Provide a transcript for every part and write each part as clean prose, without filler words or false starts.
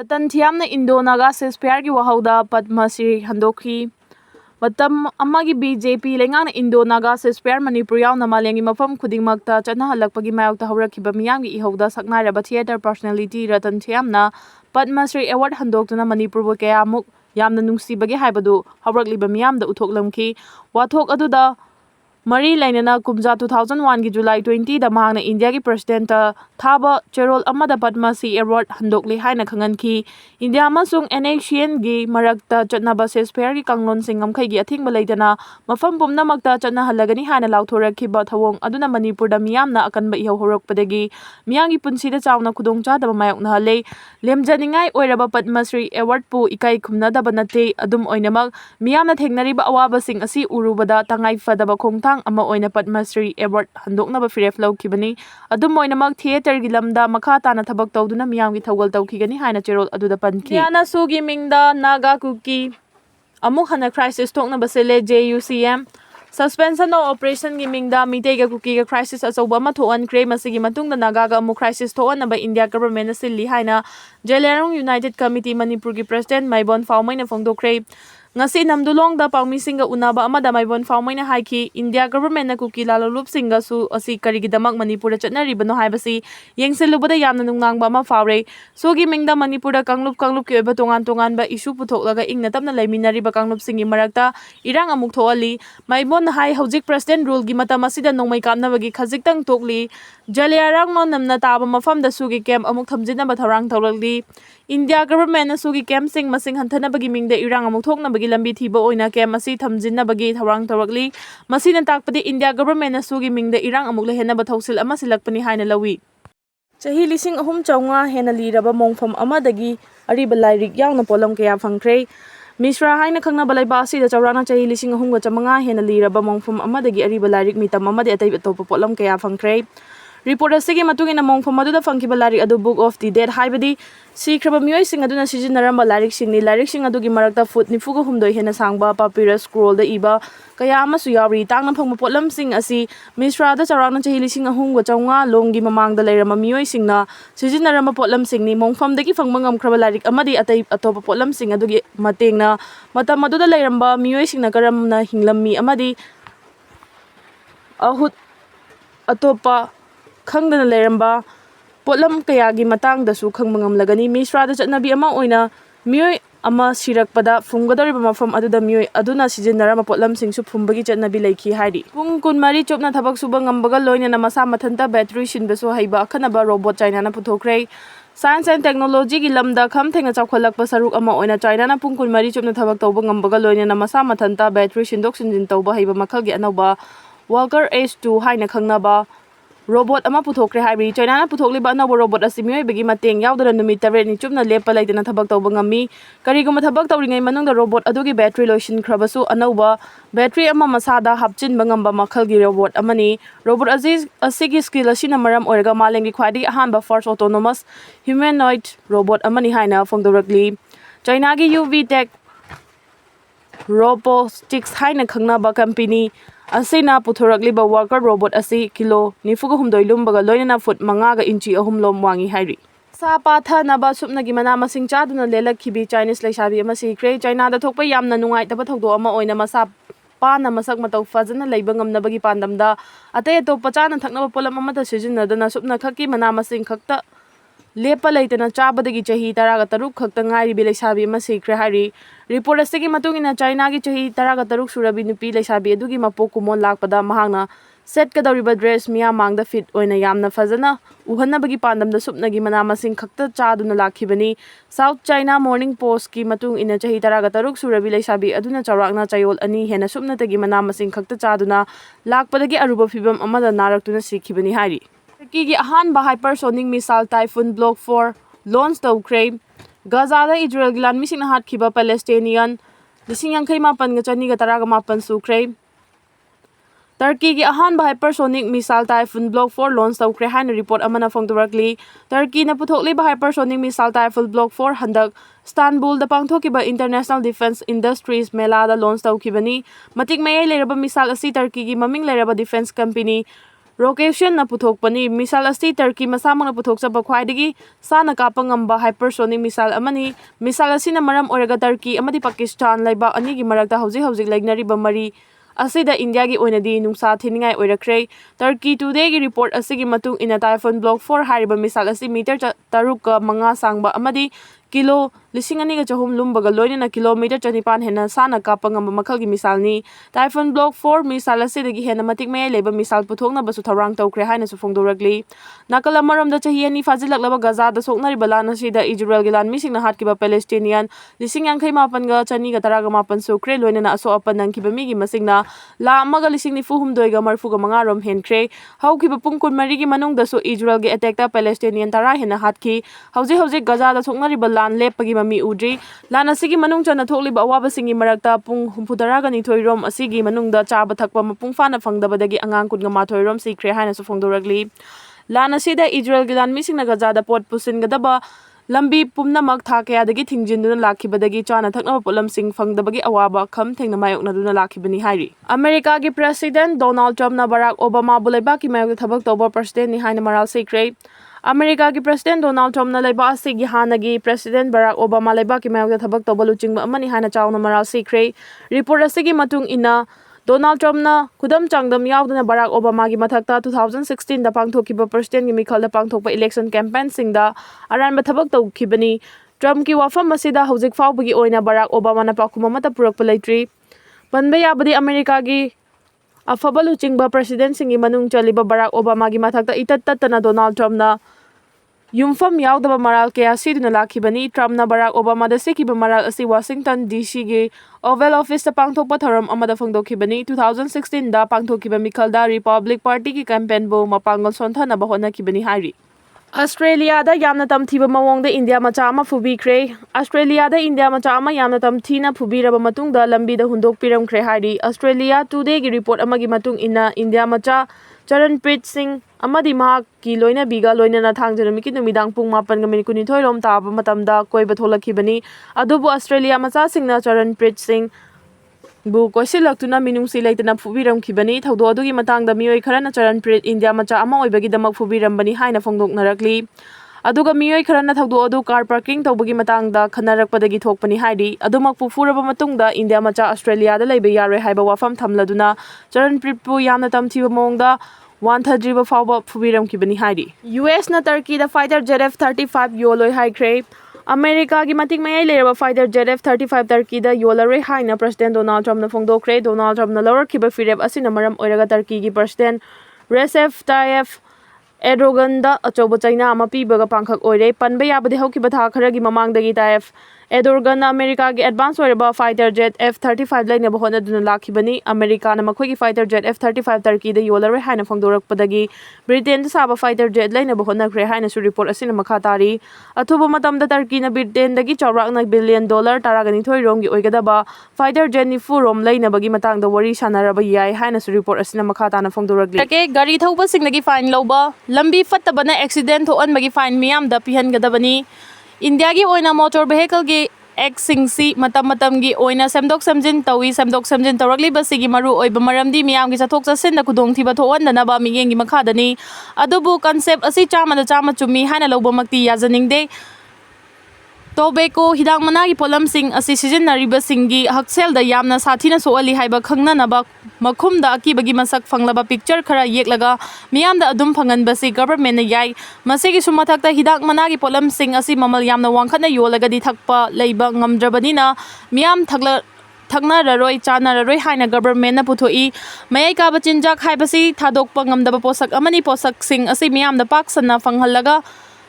Ratan Thiamna Indo Naga ceasefire ki wahauda Padma Shri Handokhi. Matam amagi BJP lengang Indo Naga ceasefire Manipur yauna malengi mafam khudingmakta chana halakpagi mayokta haurakhiba miyamgi ihauda saknairaba theater personality Ratan Thiamna Padma Shri award handoktuna Manipur bu kayamuk yamna nungsibagi haibadu haurakliba miyamda uthoklamki. Wathok aduda Mari Lainana Kumja 2001 ki July 20 da mahangna India ki President Thaba Cherol Amada Padma Shri Award handokli haina khanganki. India amasung Nscn gi marakta chatnaba ceasefire ki kanglon singam khai gi athingba leitana mafam pumnamakta chatna halagani haina lauthorakhiba thawong aduna Manipur da miyamna akanba ihau horokpadagi miyangi punsida chawna khudongchadaba mayokna hale lemjaningai oiraba Padma Shri Award pu ikai khumnadaba nate adum oinamak miyamna thengnariba awabasing asi urubada tangai fadaba khongthang ama oina Padma Shri Award handoknaba firef lawkhibani adum oinamak theater gi lamda makha tana thabak tawduna miyamgi thawgal tawkhigani haina cherol aduda panki yana sugi mingda Naga Kuki amuk hana crisis toknaba sele JUCM suspension of operation gi mingda mitega Kuki ga crisis asoba ma thoan kre masigi matungda Naga ga amuk crisis thoanaba India government na silli haina Jelarong United Committee Manipur gi president Maibon Pao maina phongdokre ngasi namdulong da pangmi singa unaba amada Maibon Pao maina haiki India government na Kuki lalolup singa su asi karigidamak Manipur da chatnaribano haibasi yengselubada yamna nungnangba ama faure sogi mingda Manipur da kanglub ki oiba tongan ba issue puthoklaga ingna tapna laiminariba kanglub singi marakta irang amuk thoali Maibon na hai hojik president rule gi matam asida nongmai kamnabagi khajiktang tokli Jaliarang no namna taba mafamda sugi camp amuk thamjinaba tharang tholakli India government na sugi camp sing masing hantanabagi mingda irang amuk thoknabagi lambi thiba oina camp asi thamjinabagi tharang tholakli masina takpadi India government na sugi mingda irang amuk lehenaba thausil ama silakpani haina lawi chahi lising ahum chawnga hena liraba mongfam amadagi ariba lairik yauna polam kaya phangkhre Misra haina khangnaba laiba asida chawrana chahi lising ahum ga chamanga hena liraba mongfam amadagi ariba lairik mitam amadi atai atopa polam kaya phangkhre Report asigi matungina mongfam aduda phangkiba lairik adu book of the dead haibadi Sikhre Mei sing aduna sijinaramba lairik sing adugi marakta foot nifuga humdoi hena sangba papyrus scroll da iba kaya amasu yawi tangna phangma potlam sing asi Misra da chawrana chahi lising ahum ga chawnga longgi mamangda leirama mioi singna sijinaramba potlam singni mongfam dagi phangma ngamkhraba lairik amadi atai atopa potlam sing adugi matengna matam aduda leiramba mioi singna karamna hinglammi amadi ahut atopa khangdana leiramba potlam kayagi matangdasu khangmangamlagani Misra da chatnabi ama oina mioi ama sirakpada phumgadoriba mafam aduda mioi aduna sijinarama potlam singsu phumbagi chatnabi leikhi hairi pung kunmari chopna thabak suba ngambaga loina na masa mathanta battery shinbasu haiba akhanaba robot China na puthokre Science and Technology gi lamda kham thenga chawkhalakpa saruk ama oina China na pung kunmari chopna thabak tawba ngambaga loina na masa mathanta battery shindok sinjin tawba haiba makhalgi anauba Walker H2 haina khangnaba Robot ama puthokre haibi China na puthokliba anaba robot asi miyoibagi mateng yaudana numit 8 ni chupna lepa laitana thabak tawba ngami kariguma thabak tawringai manungda robot adugi battery lotion khrabasu anauba battery ama masada hapchinba ngamba makhalgi robot amani robot asigi skill asina maram oirga malengi khwadi ahanba first autonomous humanoid robot amani haina phongdorakli China gi UV Tech Robotics haina khangnaba company asina puthorakliba worker robot asi kilo nifuga humdoi lumbaga loinana foot mangaga inchi ahum lom wangi hairi sa patha naba supnagi mana masing chaduna lelakhibi Chinese leisabi ama Sikhre China da thokpa yamna nungai taba thogdo ama oina masa pana masak matau fajana leiba ngamnabagi pandamda atai to pachana thaknaba polam amata sijinadana supna khakki mana masing khakta lepa leitana chabadagi chahi 13 khakta ngairi bi leisabi ama Sikhre hairi report asigi matungina China gi chahi 13 surabi nupi leisabi adugi mapok kumon lakpada mahangna set kadoriba dress miya mangda fit oina yamna fajana uhanabagi pandamda supnagi mana masing khakta chaduna lakhibani South China Morning Post ki matung ina chahi 13 surabi leisabi aduna chawrakna chayol ani hena supnatagi mana masing khakta chaduna lakpadagi aruba phibam amada naraktuna sikhibani hairi Turkey ahanba hypersonic missile Typhoon Block 4 launch tawkhre Gaza da Israel gilan mising hatkhiba Palestinian 1948 sukhre Turkey gi ahanba hypersonic missile Typhoon Block 4 launch tawkhre haina report amana phongdorakli Turkey na puthokliba hypersonic missile Typhoon Block 4 handak Istanbul da pangthokiba International Defense Industries Mela da launch tawkhibani matik mayai leraba missile asi Turkey gi maming leraba defense company Robotics na puthokpani. Misal asi Turkey masamang na puthokchaba khwaidagi sana kapa ngamba hypersonic misal amani. Misal asi na maram oiraga Turkey amadi Pakistan laibak anigi marakta hauzik lainariba mari asida India gi oinadi nungsa thiningai oirakre. Turkey today gi report asigi matung ina Typhoon Block 4 hariba misal asi meter 3.5 sangba amadi kilo 2,400 lumbaga loinana kilometer 9 hena sana kapa ngamba makhalgi misalni. Typhoon Block 4 misal asidagi hena matik mei leba misal puthokna basu tharang tawkre haina su phongdoragli. Nakala maramda chahi ani fajilaklaba Gaza da soknari balana sida Israel gilan misingna hatkiba Palestinian 58 ga chani ga 18 sukre loinana aso apan nangkiba migi masingna la amaga 4,900 ga marfu ga mangarom henkre. Haukiba pungkun marigi manungda su Israel gi attack ta Palestinian tara hena hatki. Hauzik Gaza da soknari lan lepagi mami udri lan asigi manung chana thokliba awaba singi marakta pung humphutara ga nithoi rom asigi manungda chaba thakpa mapung fana phangdabadagi angang kun ga mathoi rom Sikhre haina su phongdoragli. Lan asida Israel gilan misingna Gaza da pot pusingadaba lambi pumnamak tha kayadagi thingjinduna lakhibadagi chana thaknaba polamsing phangdabagi awaba kham thengna mayoknaduna lakhibani hairi. America gi President Donald Trump na Barack Obama bulaiba ki mayok thabak toba president ni haina maral Sikhre. America ki President Donald Trump na laiba asigi hanagi President Barack Obama laiba ki mayok thabak toba luchingba amani haina chawna maral Sikhre. Report asigi matung ina Donald Trump na kudam changdam yauduna Barack Obama gi mathakta 2016 da pangthokkiba president gi mikhalda pangthokpa election campaign singda aranba thabak tawkhibani. Trump ki wafam asida hauzik fawbagi oina Barack Obama na pakhuma mata purakpa leitri. Panba yabadi America gi afaba luchingba president singi manung chaliba Barack Obama gi mathakta itat-tatana Donald Trump na yumfam yaudaba maral kaya siduna lakhibani. Trump na Barack Obama da sikiba maral asi Washington DC gi Oval Office da pangthokpa tharam amada phangdokhibani. 2016 da pangthokkiba mikhalda Republic Party ki campaign bu mapangol sonthana honakibani hairi. Australia da yamna tamthiba mawongda India macha ama phubikre. Australia da India macha ama yamna tamthina phubiraba matungda lambi da hundok piramkre hairi. Australia Today gi report amagi matung ina India macha Charanpreet Singh amadi mahak ki loina biga loina na thangjanami ki numidang pung 8:29 rom taba matamda koiba tholakhibani. Adubu Australia macha singna Charanpreet Singh bu koisilaktuna minungsi leitana phubiramkhibani. Thaudo adugi matangda mioi kharana Charanpreet India macha ama oibagi damak phubirambani haina phongdoknarakli. Aduga mioi kharana thaudo adu car parking tawbagi matangda khanarakpadagi thokpani hairi. Adumak pufuraba matungda India macha Australia da leiba yaroi haiba wafam thamladuna Charanpreet pu yamna tamthiba mawongda wanthadriba fawba phubiramkhibani hairi. US na Turkey da fighter jet F-35 yoloi haikre. America gi matik mayai leraba fighter jet F-35 Turkey da yolaroi haina President Donald Trump na phongdokre. Donald Trump na lawrakhiba fireb asina maram oiraga Turkey gi President Recep Tayyip Erdogan da achoba China ama pibaga pangkhak oire. Panba yabadi haukiba tha kharagi mamangdagi Tayyip Erdogan na America gi advance oiraba fighter jet F-35 lainaba honaduna lakhibani. America na makhoi gi fighter jet F-35 Turkey da yolaroi haina phongdorakpadagi Britain da saba fighter jet lainaba honakre haina su report asina makha tari. Athuba matamda Turkey na Britain dagi chawrakna $1 billion taragani rom gi oigadaba fighter jet nifu rom lainabagi matangda wari sanaraba yai haina su report asina makha tana phongdoragli. Take gari thauba singnagi fine loba lambi fattabana accident thoanbagi fine miyamda pihangadabani. India gi oina motor vehicle gi X-singsi matam gi oina semdok semjin tawi semdok semjin tawrakli basigi Maruoiba maramdi miyam gi chathok chasinda khudongthiba thowandanaba miyengi makhadani. Adubu concept asi chama chumi haina lobamakti yajaningde. Tobacco hidak managi polamsing asi sijinnaribasingi haksel da yamna sathina soali haiba khangnanaba makhumda akibagi masak fanglaba picture khara yeklaga miyamda adum phanganbasi government na yai. Masigi sumathakta hidak managi polamsing asi mamal yamna wangkhana yolagadi thakpa leiba ngamdrabanina miyam thaknararoi chanararoi haina government na puthoi. Mayai kaba chinjak haibasi thadokpa ngamdaba posak amani posak sing asi miyamda paksanna phanghallaga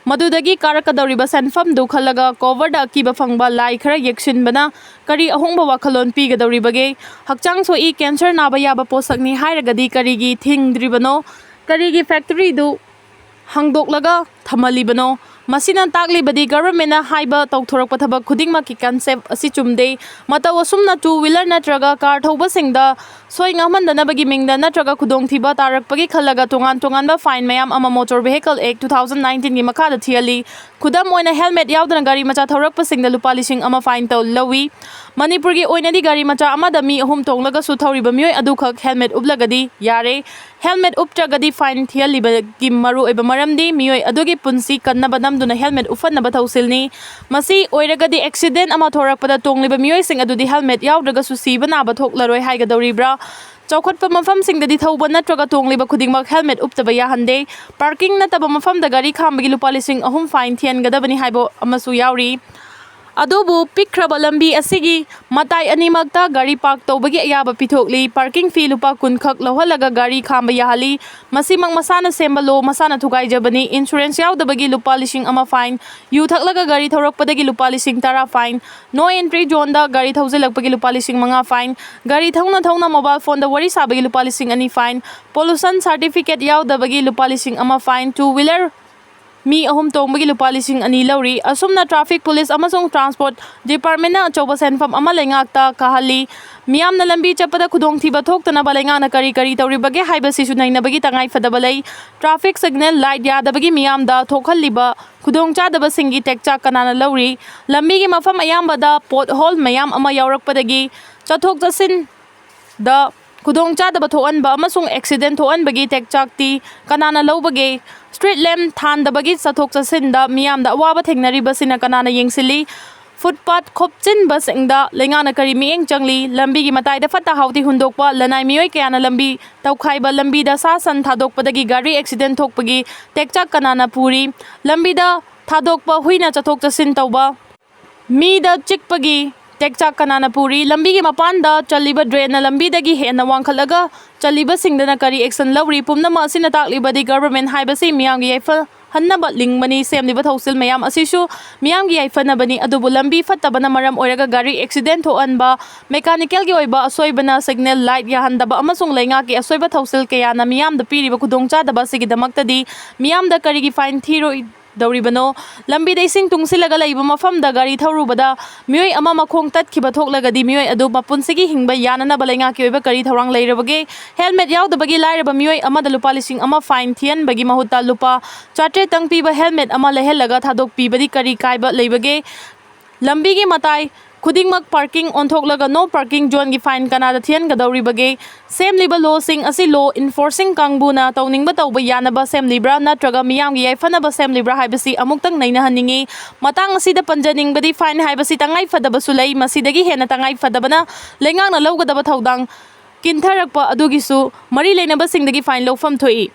madudagi karakadoriba sanfam du khalaga cover da akiba phangba lai khara yekshinbana kari ahongba wakhalon pigadoribage hakchang soi cancer naba yaba posakni hairagadi karigi thingdribano karigi factory du hangdoklaga thamalibano Masina taklibadi government na haiba tauthorokpa thabak khudingmakki concept asi chumde mataw asumna two-wheeler natraga car thobasingda soingamandanabagi mingda natraga khudongthiba tarakpagi khallaga tongan-tonganba fine mayam ama Motor Vehicle Act 2019 gi makhada thiali khudam oina helmet yaudana gari macha thaurakpasingda lupa lising ama fine taw lawi Manipur gi oinadi gari macha amada mi ahum tonglaga su thauriba mioi adukhak helmet uplagadi yare helmet uptragadi fine thialibagi maruoiba maramdi mioi adugi punsi kannaba namduna helmet ufanaba thausilni masi oiragadi accident ama thorakpada tongliba mioi sing adudi helmet yaudraga su siba naba thoklaroi haigadoribra Chaukhotpa mafamsingdadi thauba natraga tongliba khudingmak helmet uptaba yahande parking nataba mafamda gari khambagi lupa lising ahum fine thiangadabani haibo amasu yauri Adubu pikraba lambi asigi matai animakta gari park tawbagi ayaba pithokli parking fee lupa kunkhak lohalaga gari khamba yahali masimang masana sembalo masana thugai jabani insurance yaudabagi lupa lising ama fine yu thaklaga gari thaurakpadagi lupa lising tara fine no entry zone da gari thaujelakpagi lupa lising manga fine gari thauna mobile phone da wari sabagi lupa lising ani fine pollution certificate yaudabagi lupa lising ama fine two-wheeler Mi ahum tongbagi lupa lising ani lauri asumna traffic police amasung transport department na achoba senfam ama lengakta kahali miyam na lambi chapada khudongthiba thoktana balengana kari tawribage haiba sisu nainabagi tangai fadabalai traffic signal light yadabagi miyam da thokhalliba khudongchadaba singi tekcha kanana lauri lambi gi mafam ayambada pothole mayam ama yaurakpadagi chathok chasin da khudongchadaba thoanba amasung accident thoanbagi tekchakti kanana lobage Street lamp thandabagi chathok chasinda miyamda awaba thengnaribasina kanana yengsili footpath khopchin basingda lengana kari mieng changli lambi gi matai da fata hauti hundokpa lanai mioi kayana lambi taukhaiba lambi da sasan thadokpadagi gari accident thokpagi tekchak kanana puri lambi da thadokpa huina chathok chasin tawba mi da chikpagi Tekchak kanana puri lambi gi mapanda chaliba drain na lambi dagi hena wangkhalaga chaliba singdana kari action lawri pumna ma asina takliba di government haibasi miyam gi yaifal hannaba lingmani semliba thausil mayam asisu miyam gi yaifana bani adubu lambi fattabana maram oiraga gari accident thoanba mechanical gi oiba asoibana signal light ya handaba amasung lenga ki asoiba thausil kayana miyam da piriba khudongcha daba sigi damaktadi miyam da kari gi fine thiro Dauribano, lambi da ising tungsilaga laiba mafamda gari thaurubada mioi ama makhong tatkhiba thoklagadi mioi adu mapunsigi hingba yanana balenga ki oiba kari thaurang leirabage helmet yaudabagi lairaba mioi ama da lupa lising ama fine thian bagi mahuta lupa chatre tangpiba helmet ama lehelaga thadok pibadi kari kaiba leibage lambi gi matai khudingmak parking onthoklaga no parking zone gi fine kanada thian gadoribage semliba law sing asi law enforcing kangbuna tawningba tawba yanaba semlibra natraga miyam gi yaifanaba semlibra haibasi amuktang naina haningi matang asida panjaningbadi fine haibasi tangai fadaba sulai masidagi hena tangai fadabana lengangna lawgadaba thaudang kintharakpa adugisu mari leinaba singdagi fine lawfam thoi